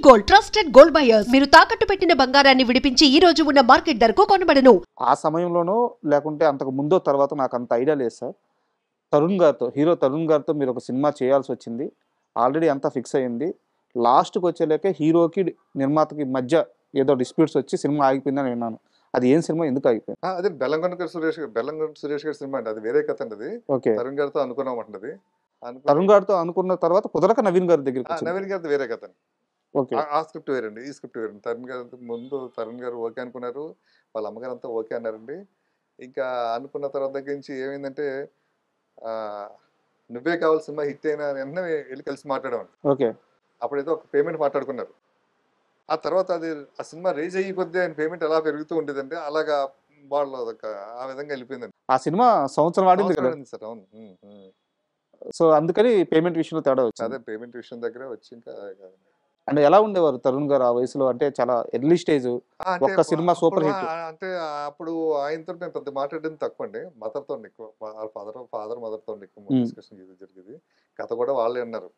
Gold trusted gold buyers మీరు తాకట్టు పెట్టిన బంగారాన్ని విడిపించి ఈ రోజు ఉన్న మార్కెట్ ధరకు కొనబడను. ఆ సమయంలోనో లేకుంటే అంతకు ముందో తర్వాత నాకు అంత ఐడియా లేదు సార్. హీరో తరుణ్ గారితో మీరు ఒక సినిమా చేయాల్సి వచ్చింది. ఆల్రెడీ అంతా ఫిక్స్ అయింది. లాస్ట్కి వచ్చేలేకే హీరోకి నిర్మాతకి మధ్య ఏదో డిస్ప్యూట్స్ వచ్చి సినిమా ఆగిపోయిందని విన్నాను. అది ఏం సినిమా, ఎందుకు ఆగిపోయింది? అదే బెల్లంకొండ సురేష్ గారి సినిమా అండి. అది వేరే కథ అండి. అది ఓకే. తరుణ్ గారితో అనుకున్నామంటది. తరుణ్ గారితో అనుకున్న తర్వాత కుదరక నవీన్ గారి దగ్గరికి వచ్చింది. నవీన్ గారిది వేరే కథ అండి. ఓకే. ఆ స్క్రిప్ట్ వేరండి, ఈ స్క్రిప్ట్ వేరండి. తరుణ్ గారు ఓకే అనుకున్నారు, వాళ్ళ అమ్మగారు అంతా ఓకే అన్నారండి. ఇంకా అనుకున్న తర్వాత దగ్గర నుంచి ఏమైందంటే నువ్వే కావాలి సినిమా హిట్ అయినా వెంటనే వెళ్ళి కలిసి మాట్లాడేవాడిని. ఓకే. అప్పుడైతే ఒక పేమెంట్ మాట్లాడుకున్నారు. ఆ తర్వాత ఆ సినిమా రేజ్ అయ్యి కొద్దీ ఆయన పేమెంట్ ఎలా పెరుగుతూ ఉండేదంటే అలాగా వాళ్ళు ఆ విధంగా వెళ్ళిపోయిందండి. ఆ సినిమా సంవత్సరం ఆడింది కదా సార్. అవును. సో అందుకని పేమెంట్ విషయంలో తేడా వచ్చింది. అదే పేమెంట్ విషయం దగ్గర వచ్చి ఇంకా అంటే ఎలా ఉండేవారు తరుణ్ గారు ఆ వయసులో? అంటే చాలా ఎర్లీ స్టేజ్, ఒక్క సినిమా సూపర్ హిట్. అంటే అప్పుడు ఆయనతో నేను పెద్ద మాట్లాడేది తక్కువ అండి. మదర్తో ఎక్కువ, ఫాదర్ మదర్తో ఎక్కువ డిస్కషన్ జరిగేది. కథ కూడా వాళ్ళే అన్నారు.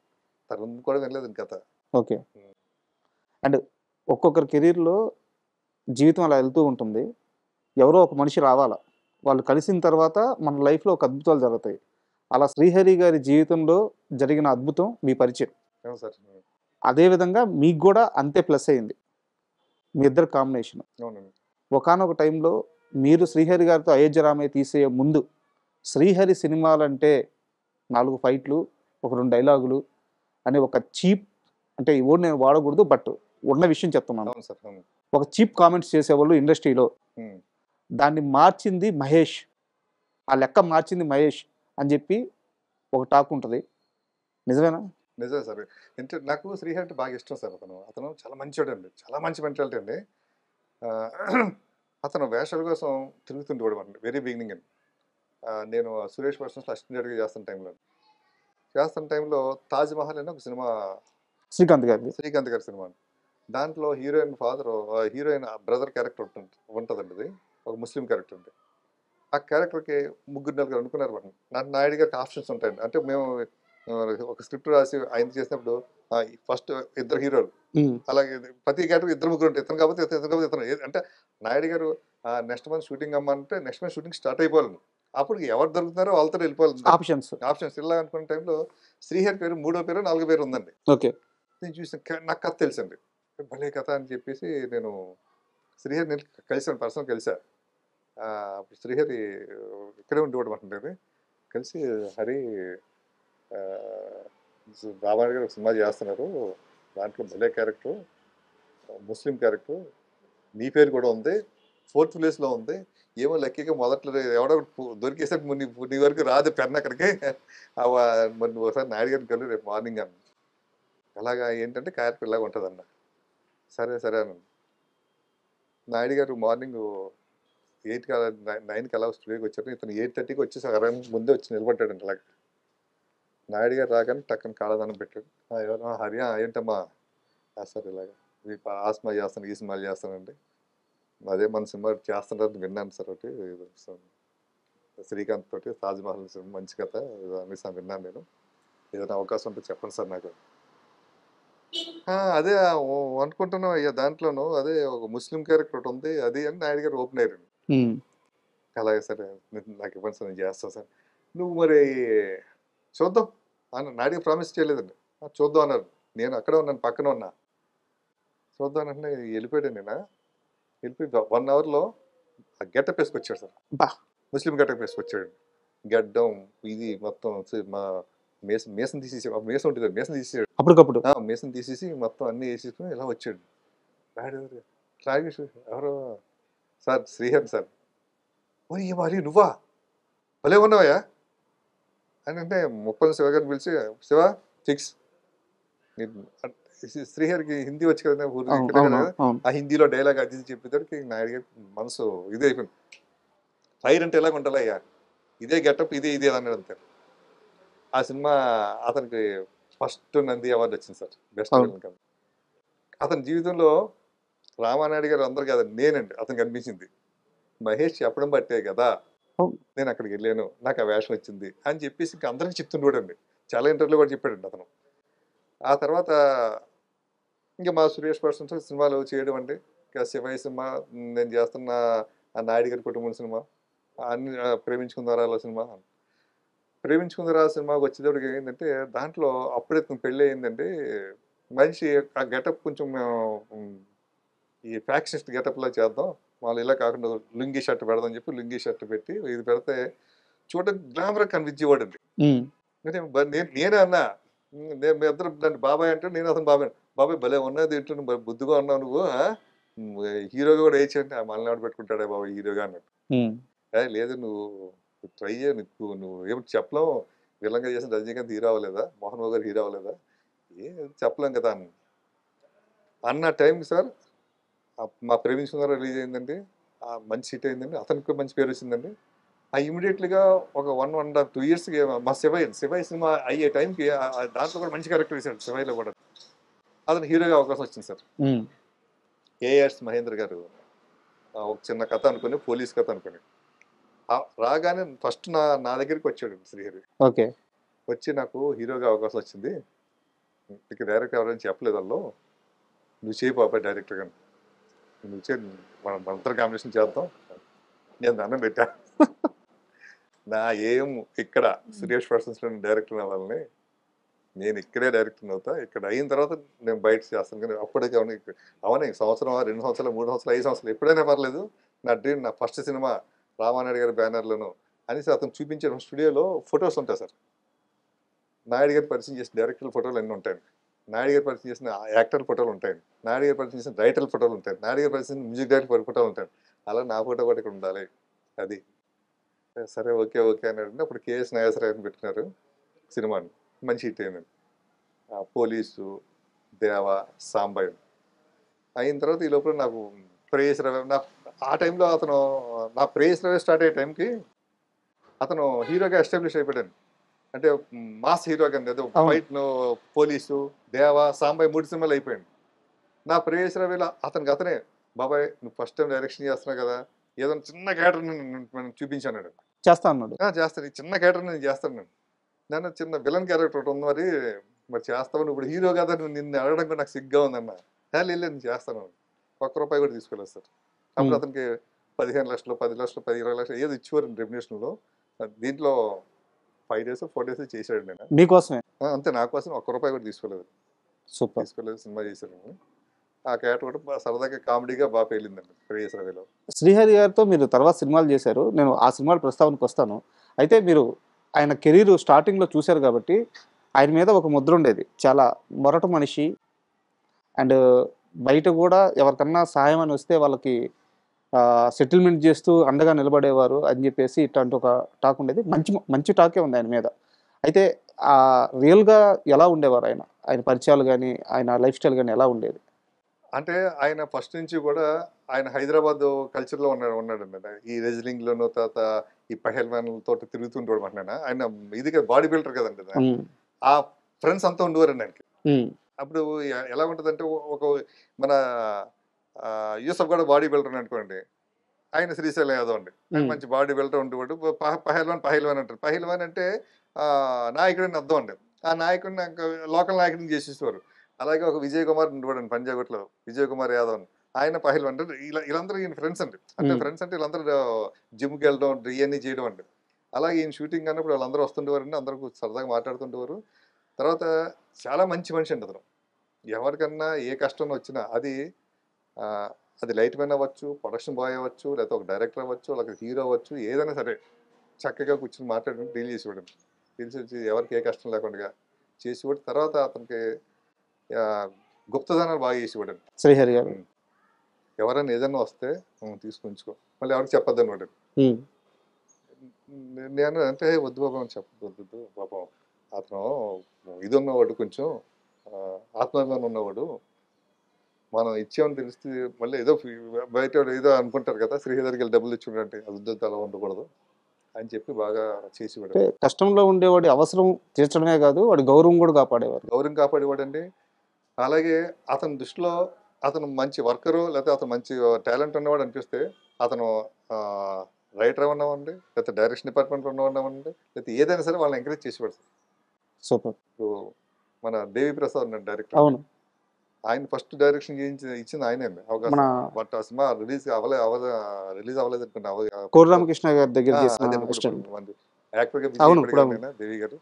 తరుణ్ కూడా వినలేదు కథ. ఓకే. అండ్ ఒక్కొక్కరి కెరీర్లో జీవితం అలా వెళ్తూ ఉంటుంది. ఎవరో ఒక మనిషి రావాలా, వాళ్ళు కలిసిన తర్వాత మన లైఫ్లో ఒక అద్భుతాలు జరుగుతాయి. అలా శ్రీహరి గారి జీవితంలో జరిగిన అద్భుతం మీ పరిచయం. సార్. అదేవిధంగా మీకు కూడా అంతే ప్లస్ అయింది మీ ఇద్దరు కాంబినేషన్. అవునండి. ఒకానొక టైంలో మీరు శ్రీహరి గారితో అయోధ్య రామయ్య తీసే ముందు శ్రీహరి సినిమాలంటే 4 ఫైట్లు, ఒక 2 డైలాగులు అనే ఒక చీప్, అంటే ఈ వర్డ్ నేను వాడకూడదు బట్ ఉన్న విషయం చెప్తున్నాను. అవును సార్. అవును. ఒక చీప్ కామెంట్స్ చేసేవాళ్ళు ఇండస్ట్రీలో. దాన్ని మార్చింది మహేష్, ఆ లెక్క మార్చింది మహేష్ అని చెప్పి ఒక టాక్ ఉంటుంది. నిజమేనా? నిజమే సార్. నాకు శ్రీహరి అంటే బాగా ఇష్టం సార్. అతను చాలా మంచివాడు అండి, చాలా మంచి మెంటాలిటీ అండి. అతను వేషాల కోసం తిరుగుతుండేవాడు అండి వెరీ బిగినింగ్ అండి. నేను సురేష్ పర్సన్స్లో అసిస్టెంట్గా చేస్తున్న టైంలో తాజ్ మహల్ అని ఒక సినిమా, శ్రీకాంత్ గారి సినిమా. దాంట్లో హీరోయిన్ బ్రదర్ క్యారెక్టర్ ఉంటుందండి. అది ఒక ముస్లిం క్యారెక్టర్ ఉంది. ఆ క్యారెక్టర్కి 3-4 అనుకున్నారు. నాయుడు గారికి ఆప్షన్స్ ఉంటాయండి. అంటే మేము ఒక స్క్రిప్ట్ రాసి ఆయన చేసినప్పుడు ఫస్ట్ 2 హీరోలు, అలాగే ప్రతి క్యారెక్టర్ 2-3 ఉంటాయి. ఇతను కాబట్టి ఇతను అంటే నాయుడు గారు నెక్స్ట్ మంత్ షూటింగ్ అమ్మంటే నెక్స్ట్ మంత్ షూటింగ్ స్టార్ట్ అయిపోవాలి. అప్పుడు ఎవరు దొరుకుతున్నారో వాళ్ళతో వెళ్ళిపోవాలి. ఆప్షన్స్ ఇలా అనుకున్న టైంలో శ్రీహరి పేరు 3వ పేరు 4వ పేరు ఉందండి. ఓకే. నేను చూసిన నాకు కథ తెలుసండి, భలే కథ అని చెప్పేసి నేను శ్రీహరిని కలిసాను, పర్సనల్ కలిసా. అప్పుడు శ్రీహరి ఇక్కడే ఉండేవాడు అంటుంది. కలిసి హరి బాబాయ్ గారు ఒక సినిమా చేస్తున్నారు, దాంట్లో భలే క్యారెక్టర్, ముస్లిం క్యారెక్టర్, నీ పేరు కూడా ఉంది, 4th ప్లేస్లో ఉంది. ఏమో లక్కీగా మొదట్లో ఎవడో దొరికేసరికి నీ వరకు రాదు పెన్ అక్కడికి, మరి నువ్వు ఒకసారి నాయుడు గారిని కలిసి రేపు మార్నింగ్ అన్న. అలాగా ఏంటంటే క్యారెక్టర్ ఇలాగ ఉంటుందన్న. సరే అన్న. నాయుడు గారు మార్నింగ్ 8కి 9కి అలా స్టూడియోకి వచ్చారు. ఇతను 8:30కి వచ్చేసి ముందే వచ్చి నిలబడ్డాడండి. అలాగే నాయుడు గారు రాగానే టక్కన కాళ్ళదానం పెట్టాడు. ఎవరు హరియా ఏంటమ్మా? సార్ ఇలాగ ఆ సినిమా చేస్తాను, ఈ సినిమాలు చేస్తానండి. అదే మన సినిమా చేస్తున్నారు విన్నాను సార్. ఒకటి శ్రీకాంత్ తోటి తాజ్మహల్ సినిమా మంచి కథ అనేసి విన్నాను నేను. ఏదైనా అవకాశం ఉంటే చెప్పండి సార్ నాకు. అదే అనుకుంటున్నాం అయ్యా, దాంట్లోనూ అదే ఒక ముస్లిం క్యారెక్టర్ ఒకటి ఉంది అది అని నాయుడు గారు ఓపెన్ అయ్యారు. అలాగే సార్ నాకు ఇవ్వండి సార్, నేను చేస్తాను సార్. నువ్వు మరి చూద్దాం అన్న. నాయుడు ప్రామిస్ చేయలేదండి. చూద్దాం అన్నారు. నేను అక్కడే ఉన్నాను, పక్కన ఉన్నా. చూద్దాం అంటే వెళ్ళిపోయాడు. వెళ్ళిపోయి 1 అవర్లో గెటప్ వేసుకొచ్చాడు సార్. ముస్లిం గెటప్ వేసుకొచ్చాడు. గడ్డం ఇది మొత్తం మా మేసం తీసేసి, మేసం ఉంటుంది, మేసం తీసేసాడు అప్పటికప్పుడు. మేసం తీసేసి మొత్తం అన్నీ వేసేసుకుని ఇలా వచ్చాడు. ఎవరో సార్ శ్రీహరి సార్. మరి నువ్వా భలే ఉన్నావయ్యా అని అంటే 30 శివ గారిని పిలిచి, శివ ఫిక్స్. శ్రీహరికి హిందీ వచ్చి కదా, ఆ హిందీలో డైలాగ్ అది చెప్పేసరికి నాయుడు గారి మనసు ఇదే అయిపోయింది. ఫైర్ అంటే ఎలాగ ఉండాలయ్యా, ఇదే గెటప్, ఇదే అన్నాడు అంతే. ఆ సినిమా అతనికి ఫస్ట్ నంది అవార్డు వచ్చింది సార్, బెస్ట్ విలన్. అతని జీవితంలో రామానాయుడు గారు అందరు కదా, నేనండి అతనికి అనిపించింది. మహేష్ చెప్పడం బట్టే కదా నేను అక్కడికి వెళ్ళాను, నాకు ఆ వేషం వచ్చింది అని చెప్పేసి ఇంకా అందరికీ చెప్తుండేవాడండి. చాలా ఇంటర్వ్యూలో కూడా చెప్పాడండి అతను. ఆ తర్వాత ఇంకా మా సురేష్ పర్సన్స్ సినిమాలు చేయడం అండి. ఇంకా శివయ్య సినిమా, నేను చేస్తున్న ఆ నాయుడు గారి కుటుంబం సినిమా, అన్ని ప్రేమించుకుందారాల సినిమా. ప్రేమించుకుందరా సినిమాకి వచ్చేటప్పటికి ఏంటంటే దాంట్లో అప్పుడే పెళ్ళి అయిందండి. మనిషి ఆ గెటప్ కొంచెం ఈ ఫ్యాక్షనిస్ట్ గెటప్‌లో చేద్దాం. వాళ్ళు ఇలా కాకుండా లుంగీ షర్ట్ పెడదాం చెప్పి లుంగీ షర్ట్ పెట్టి ఇది పెడితే చూడడానికి గ్లామర్‌గా కనిపించేవాడండి. హ్మ్. అంటే నేనే అన్నా. మేమిద్దరం నన్ను బాబాయ్ అంటే నేను అతను బాబాయ్. బాబాయ్ భలే ఉన్నది ఏంటో నువ్వు బుద్ధిగా ఉన్నావు నువ్వు. హీరోగా కూడా ఏయచ్చు అంటే మనల్ని ఎవడు పెట్టుకుంటాడే బాబు హీరోగా అన్నాడు. హ్మ్. లేదు నువ్వు ట్రై చేయి, నువ్వు ఏమిటి చెప్పలేం. విలన్‌గా చేసిన రజనీకాంత్ హీరో అవ్వలేదా? మోహన్ బాబు గారు హీరో అవ్వలేదా? చెప్పలేం కదా అన్న టైంకి సార్ మా ప్రేమించుకున్నారా రిలీజ్ అయిందండి. మంచి హిట్ అయిందండి. అతనికి మంచి పేరు వచ్చిందండి. ఇమ్మీడియట్‌లీగా ఒక 1.5, 2 ఇయర్స్‌కి మా శివయ్య సినిమా అయ్యే టైంకి దాంట్లో కూడా మంచి క్యారెక్టర్ చేశాడు శివయ్యలో కూడా. అతను హీరోగా అవకాశం వచ్చింది సార్. హ్మ్. ఏఆర్ఎస్ మహేంద్ర గారు ఒక చిన్న కథ అనుకుని, పోలీస్ కథ అనుకుని రాగానే ఫస్ట్ నా దగ్గరికి వచ్చాడు శ్రీహరి. ఓకే. వచ్చి నాకు హీరోగా అవకాశం వచ్చింది. నీకు డైరెక్టర్ ఎవరైనా చెప్పలేదు వాళ్ళు. నువ్వు చేయి బాబాయ్ డైరెక్టర్గా. నువ్వు చేయి, మన ఇద్దరు కాంబినేషన్ చేద్దాం. నేను దండం పెట్టా. నా ఏం ఇక్కడ సురేష్ పర్సన్స్లో డైరెక్టర్ అవ్వాలని, నేను ఇక్కడే డైరెక్టర్ అవుతా. ఇక్కడ అయిన తర్వాత నేను బయట చేస్తాను. కానీ అప్పటికే అవన్నీ సంవత్సరం, 2 సంవత్సరాలు, 3 సంవత్సరాలు, 5 సంవత్సరాలు ఎప్పుడైనా పర్లేదు. నా డ్రీమ్, నా ఫస్ట్ సినిమా రామానాయుడు గారి బ్యానర్లోను అనేసి అతను చూపించే స్టూడియోలో ఫొటోస్ ఉంటాయి సార్. నాయుడు గారు పరిచయం చేసిన డైరెక్టర్ ఫోటోలు అన్నీ ఉంటాయి. నాయుడు గారు పరిచయం చేసిన యాక్టర్ ఫోటోలు ఉంటాయి. నాయుడు గారు పరిచయం చేసిన రైటర్ ఫోటోలు ఉంటాయి. నాయుడు గారు పరిచయం చేసిన మ్యూజిక్ డైరెక్టర్ ఫోటోలు ఉంటాయి. అలా నా ఫోటో కూడా ఇక్కడ ఉండాలి. అది సరే ఓకే అన్నాడు. అప్పుడు కేఎస్ నాగేశ్వరరావుని పెట్టినారు సినిమాని. మంచి హిట్ అయిందండి. పోలీసు, దేవ, సాంబయ్య అయిన తర్వాత ఈ లోపల నాకు ప్రేయస్ రవి ఆ టైంలో అతను నా ప్రేయస్ రవి స్టార్ట్ అయ్యే టైంకి అతను హీరోగా ఎస్టాబ్లిష్ అయిపోయాడు. అంటే మాస్ హీరోగా ఏదో ఫైట్, పోలీసు, దేవ, సాంబయ్య 3 సినిమాలు అయిపోయాడు. నా ప్రేయస్ రవిలో అతనే బాబాయ్ నువ్వు ఫస్ట్ టైం డైరెక్షన్ చేస్తున్నావు కదా, ఏదో చిన్న క్యారెక్టర్ నేను చూపించాను. చేస్తా అన్నాడు. చేస్తాను, ఈ చిన్న క్యారెక్టర్ నేను చేస్తాను. నన్ను చిన్న విలన్ క్యారెక్టర్ ఒకటి ఉంది, మరి చేస్తావు నువ్వు ఇప్పుడు హీరో కదా, నువ్వు నిన్ను అడగడం కూడా నాకు సిగ్గా ఉందన్న. లేదు నేను చేస్తాను. ₹1 కూడా తీసుకోలేదు సార్. అప్పుడు అతనికి 15 లక్షలు, 10 లక్షలు, 20 లక్షలు ఏదో ఇచ్చేవారు రెమ్యునేషన్లో. దీంట్లో 5 డేస్ 4 డేస్ చేశాడు. నేను మీకోసమే అంతే, నా కోసం ₹1 కూడా తీసుకోలేదు. సినిమా చేశాను. ఆ క్యారెక్టర్ కూడా సరదాగా కామెడీగా బాగా పేలిందండి ప్రేయస్ రవిలో. శ్రీహరి గారితో మీరు తర్వాత సినిమాలు చేశారు. నేను ఆ సినిమాల ప్రస్తావనకు వస్తాను. అయితే మీరు ఆయన కెరీర్ స్టార్టింగ్లో చూశారు కాబట్టి ఆయన మీద ఒక ముద్ర ఉండేది. చాలా మొరటు మనిషి అండ్ బయట కూడా ఎవరికన్నా సహాయం అని వస్తే వాళ్ళకి సెటిల్మెంట్ చేస్తూ అండగా నిలబడేవారు అని చెప్పేసి ఇట్లాంటి ఒక టాక్ ఉండేది. మంచి టాకే ఉంది ఆయన మీద. అయితే రియల్గా ఎలా ఉండేవారు ఆయన పరిచయాలు కానీ ఆయన లైఫ్ స్టైల్ కానీ ఎలా ఉండేది? అంటే ఆయన ఫస్ట్ నుంచి కూడా ఆయన హైదరాబాద్ కల్చర్లో ఉన్నాడండి. ఈ రెజ్లింగ్లోనూ తర్వాత ఈ పహల్వాన్లతో తిరుగుతుంటాడు అంటున్నా. ఆయన ఇది బాడీ బిల్డర్ కదండి. ఆ ఫ్రెండ్స్ అంతా ఉండేవారండి ఆయనకి. అప్పుడు ఎలా ఉంటుందంటే ఒక మన యూసఫ్ కూడా బాడీ బిల్డర్ అనుకోండి, ఆయన శ్రీశైలం యాదవ్ అండి. ఆయన మంచి బాడీ బిల్డర్ ఉండేవాడు. పహల్వాన్ అంటారు. పహల్వాన్ అంటే నాయకుడిని అర్థం అండి. ఆ నాయకుడిని లోకల్ నాయకుడిని చేసేసేవారు. అలాగే ఒక విజయ్ కుమార్ ఉండేవాడు పంజాగుట్లో, విజయ్ కుమార్ యాదవ్ అని. ఆయన పహల్వాన్ అంటే వీళ్ళందరూ ఈయన ఫ్రెండ్స్ అండి. అంటే ఫ్రెండ్స్ అంటే వీళ్ళందరూ జిమ్కి వెళ్ళడం, ఇవన్నీ చేయడం అండి. అలాగే ఈయన షూటింగ్ అన్నప్పుడు వాళ్ళందరూ వస్తుండేవారండి. అందరూ సరదాగా మాట్లాడుతుండేవారు. తర్వాత చాలా మంచి మనిషి అండి అతను. ఎవరికన్నా ఏ కష్టం వచ్చినా అది లైట్ మ్యాన్ అవ్వచ్చు, ప్రొడక్షన్ బాయ్ అవ్వచ్చు, లేకపోతే ఒక డైరెక్టర్ అవ్వచ్చు, లేకపోతే హీరో అవ్వచ్చు, ఏదైనా సరే చక్కగా కూర్చొని మాట్లాడుకుని డీల్ చేసేవాడు. డీల్ చేసి ఎవరికి ఏ కష్టం లేకుండా చేసేవాడు. తర్వాత అతనికి గుప్తదానాలు బాగా చేసేవాడు శ్రీహరి గారు. ఎవరైనా ఏదైనా వస్తే తీసుకుంచుకో, మళ్ళీ ఎవరికి చెప్పొద్దు అనమాట. నేను అంటే వద్దు బాబా అని చెప్పొద్దు పాపం, అతను ఇది ఉన్నవాడు, కొంచెం ఆత్మాభిమానం ఉన్నవాడు, మనం ఇచ్చామని తెలిస్తే మళ్ళీ ఏదో బయట ఏదో అనుకుంటారు కదా, శ్రీహరికి వెళ్ళి డబ్బులు ఇచ్చుకుంటే అది అలా ఉండకూడదు అని చెప్పి బాగా చేసేవాడు. కష్టంలో ఉండేవాడి అవసరం తీర్చడమే కాదు, వాడి గౌరవం కూడా కాపాడేవాడు. గౌరవం కాపాడేవాడండి. అలాగే అతని దృష్టిలో అతను మంచి వర్కరు, లేకపోతే అతను మంచి టాలెంట్ ఉన్నవాడు అనిపిస్తే అతను రైటర్ ఉన్నామండి, లేకపోతే డైరెక్షన్ డిపార్ట్మెంట్లో ఉన్నవాడినామండి, లేకపోతే ఏదైనా సరే వాళ్ళని ఎంకరేజ్ చేసేవాడు. సూపర్. మన దేవి ప్రసాద్ ఉన్నాడు డైరెక్టర్. అవును. ఆయన ఫస్ట్ డైరెక్షన్ ఇచ్చింది ఆయనే అవకాశం. బట్ ఆ సినిమా రిలీజ్ అవ్వలేదు అనుకుంటా. కోడి రామకృష్ణ గారి దగ్గర యాక్టర్గా దేవి గారు.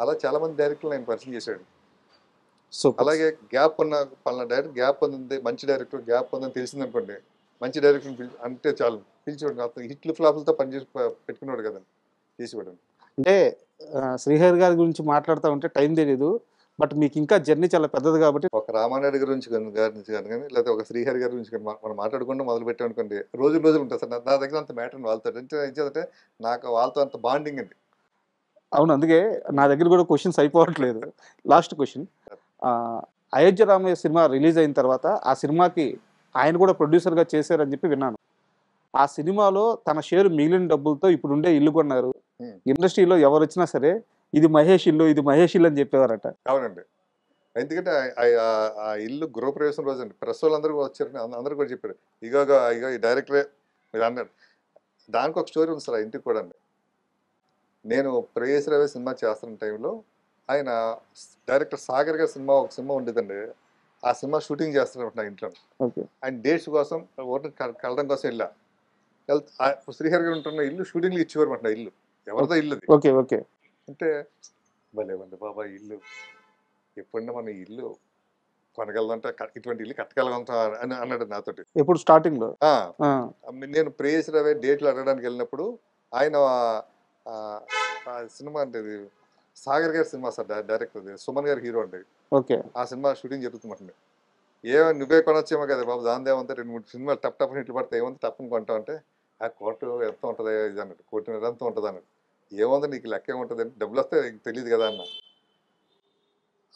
అలా చాలా మంది డైరెక్టర్లు ఆయన పరిచయం చేశాడు. అలాగే గ్యాప్ ఉన్న పలానా డైరెక్టర్ గ్యాప్ ఉంది, మంచి డైరెక్టర్ గ్యాప్ ఉందని తెలిసింది అనుకోండి, మంచి డైరెక్టర్ అంటే చాలు పిలిచేవాడు. అతను హిట్లు ఫ్లాపులతో పనిచేసి పెట్టుకున్నాడు కదండి, చేసేవాడు. అంటే శ్రీహరి గారి గురించి మాట్లాడుతూ ఉంటే టైం తెలియదు, బట్ మీకు ఇంకా జర్నీ చాలా పెద్దది కాబట్టి ఒక రామానాయుడు గురించి కానీ లేకపోతే ఒక శ్రీహరి గారి గురించి కానీ మనం మాట్లాడకుండా మొదలు పెట్టామనుకోండి, రోజులు ఉంటుంది సార్. నా దగ్గర అంత మ్యాటర్ వాళ్ళతో అంటే నాకు వాళ్ళతో అంత బాండింగ్ అండి. అవును, అందుకే నా దగ్గర కూడా క్వశ్చన్స్ అయిపోవట్లేదు. Last question, Ayodhya Ramayya cinema release అయిన తర్వాత ఆ సినిమాకి ఆయన కూడా ప్రొడ్యూసర్గా చేశారని చెప్పి విన్నాను. ఆ సినిమాలో తన షేర్ మిగిలిన డబ్బులతో ఇప్పుడు ఉండే ఇల్లు కొన్నారు. ఇండస్ట్రీలో ఎవరు వచ్చినా సరే ఇది మహేష్ ఇల్లు, ఇది మహేష్ ఇల్లు అని చెప్పేవారట. అవునండి, ఎందుకంటే ఆ ఇల్లు గృహప్రవేశం రోజు అండి. ప్రెస్ వాళ్ళందరూ వచ్చారని అందరూ కూడా చెప్పారు, ఇగో ఈ డైరెక్టరే మీరు అన్నాడు. దానికి ఒక స్టోరీ ఉంది సార్ ఆ ఇంటికి కూడా అండి. నేను ప్రేయస్ రవి సినిమా చేస్తున్న టైంలో ఆయన డైరెక్టర్ సాగర్ గారి ఒక సినిమా ఉండేదండి. ఆ సినిమా షూటింగ్ చేస్తున్నట్టు నా ఇంట్లో. ఆయన డేట్స్ కోసం ఓటర్ కలడం కోసం శ్రీహరి గారు ఉంటున్న ఇల్లు షూటింగ్లు ఇచ్చేవారు అంట. ఇల్లు ఎవరిదో ఇల్లు అంటే భలే బాబా ఇల్లు ఎప్పుడన్నా మన ఇల్లు కొనగలదంటే ఇటువంటి ఇల్లు కట్టగలగంటాం అని అన్నాడు నాతోటి. ఎప్పుడు స్టార్టింగ్ లో నేను ప్రేయస్ రవి డేట్లు అడగడానికి వెళ్ళినప్పుడు ఆయన సినిమా అంటే సాగర్ గారి సినిమా సార్, డైరెక్టర్ సుమన్ గారి హీరో అండి. ఆ సినిమా షూటింగ్ జరుగుతుందండి. నువ్వే కొనొచ్చేమో కదా బాబు, దాని ఏమంటే 2-3 సినిమాలు టప్ ఇట్లు పడితే ఏమంటే తప్పని కొంటావు అంటే, ఆ కోర్టు ఎంత ఉంటుంది ఇది అన్నట్టు, కోర్టు మీద ఎంత ఉంటుంది అన్నట్టు. ఏముంది నీకు లెక్క ఏముంటుంది అంటే, డబ్బులు వస్తే తెలియదు కదా అన్న.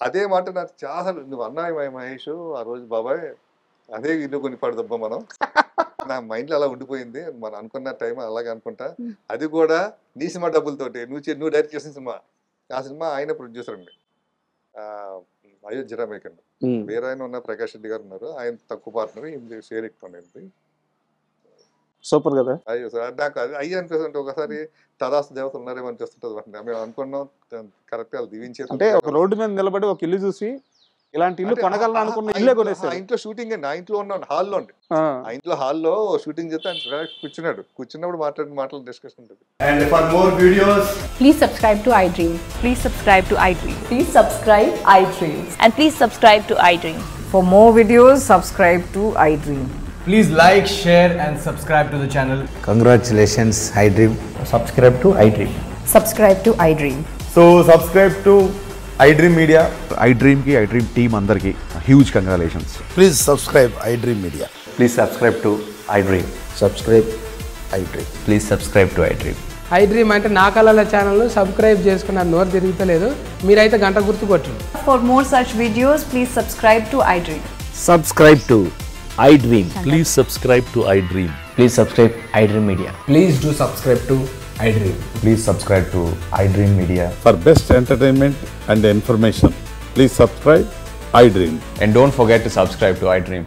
అదే మాట నాకు చాలా నువ్వు అన్నాయి మహేష్ ఆ రోజు బాబాయ్ అదే ఇల్లు కొని పడదబ్బా మనం. నా మైండ్లో అలా ఉండిపోయింది. మనం అనుకున్న టైం అలాగే అనుకుంటా. అది కూడా నీ సినిమా డబ్బులతోటి నువ్వు డైరెక్ట్ చేసిన సినిమా. ఆ సినిమా ఆయన ప్రొడ్యూసర్ అండి, అయోధ్య రామయ్య అండి. వేరే ఆయన ఉన్న ప్రకాష్ రెడ్డి గారు ఉన్నారు, ఆయన తక్కువ పార్ట్నర్, ఇది షేర్ ఎక్కువ ఉండేది. సూపర్ కదా. అయ్యో సార్ నాకు అది అయ్యి అనిపిస్తుంటే ఒకసారి తదాస్తు దేవతలు ఉన్నారేమో అనిపిస్తుంటుంది. మేము అనుకున్నాం కరెక్ట్ గా దీవించే. అంటే ఒక రోడ్డు మీద నిలబడి ఒక ఇల్లు చూసి ఇలాంటి ఇల్లు కొనగలను అనుకున్న ఇల్లే కొనేసారు. ఆ ఇంట్లో షూటింగ్ అండి, ఆ ఇంట్లో ఉన్న హాల్లో అండి. ఆ ఇంట్లో హాల్లో షూటింగ్ చేస్తే ఆయన కూర్చున్నప్పుడు మాటలు డిస్కషన్ ఉంటుంది. And for more videos, please subscribe to iDream. Please subscribe to iDream. Please subscribe iDream. And please subscribe to iDream. For more videos, subscribe to iDream. please like, share and subscribe to the channel. Congratulations, iDream. Subscribe to iDream. Subscribe to iDream. So subscribe to iDream Media. iDream ki iDream team andarki huge congratulations. Please subscribe iDream Media. Please subscribe to iDream. Subscribe iDream. Please subscribe to iDream. iDream అంటే నా కళల channel subscribe చేసుకున్న నోరు తిరుగుతలేదు, మీరైతే గంట గుర్తు కొట్టండి. For more such videos, please subscribe to iDream. Subscribe to iDream. Please subscribe to iDream. Please subscribe iDream Media. Please do subscribe to iDream. Please subscribe to iDream Media. For best entertainment and information, please subscribe iDream. And don't forget to subscribe to iDream.